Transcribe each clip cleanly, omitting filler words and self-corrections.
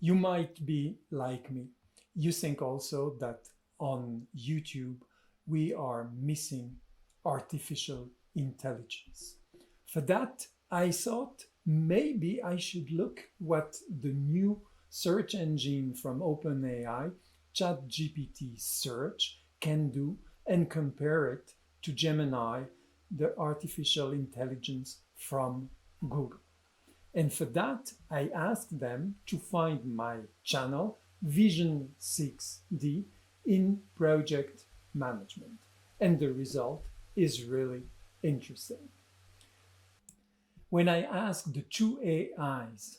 You might be like me. You think also that on YouTube we are missing artificial intelligence. For that, I thought maybe I should look what the new search engine from OpenAI, ChatGPT Search, can do and compare it to Gemini, the artificial intelligence from Google. And for that, I asked them to find my channel, Vision 6D, in project management. And the result is really interesting. When I asked the two AIs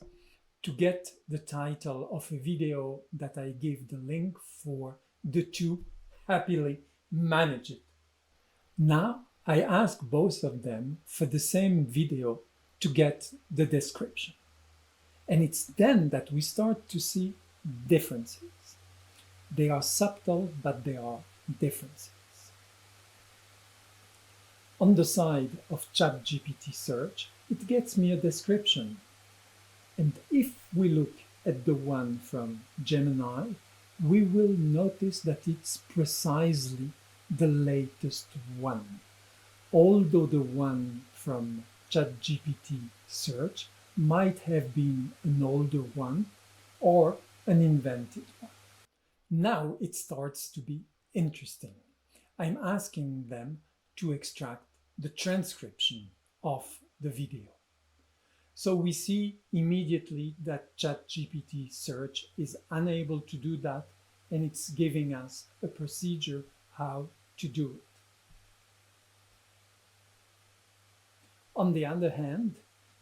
to get the title of a video that I gave the link for, the two happily managed it. Now I ask both of them for the same video to get the description. And it's then that we start to see differences. They are subtle, but they are differences. On the side of ChatGPT Search, it gets me a description. And if we look at the one from Gemini, we will notice that it's precisely the latest one. Although the one from ChatGPT Search might have been an older one or an invented one. Now it starts to be interesting. I'm asking them to extract the transcription of the video. So we see immediately that ChatGPT Search is unable to do that, and it's giving us a procedure how to do it. On the other hand,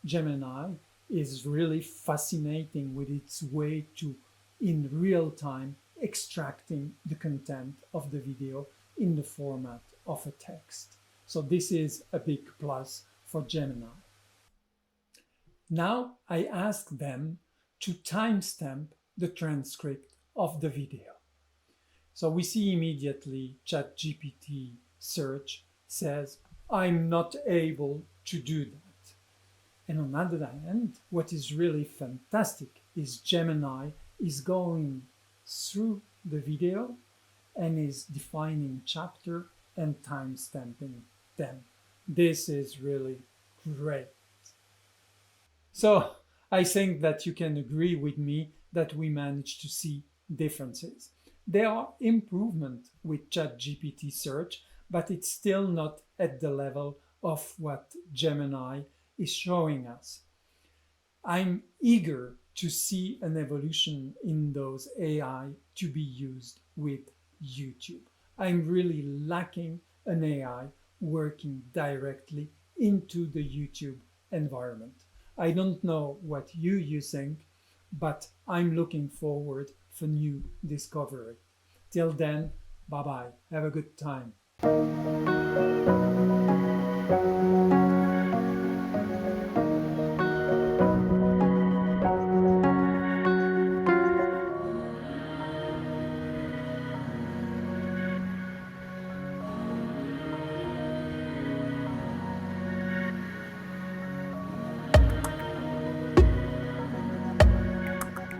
Gemini is really fascinating with its way to, in real time, extracting the content of the video in the format of a text. So this is a big plus for Gemini. Now I ask them to timestamp the transcript of the video. So we see immediately ChatGPT Search says, I'm not able to do that. And on the other hand, what is really fantastic is Gemini is going through the video and is defining chapter and timestamping them. This is really great. So I think that you can agree with me that we managed to see differences. There are improvements with ChatGPT Search, but it's still not at the level of what Gemini is showing us. I'm eager to see an evolution in those AI to be used with YouTube. I'm really lacking an AI working directly into the YouTube environment. I don't know what you think, but I'm looking forward for new discovery. Till then, bye-bye. Have a good time.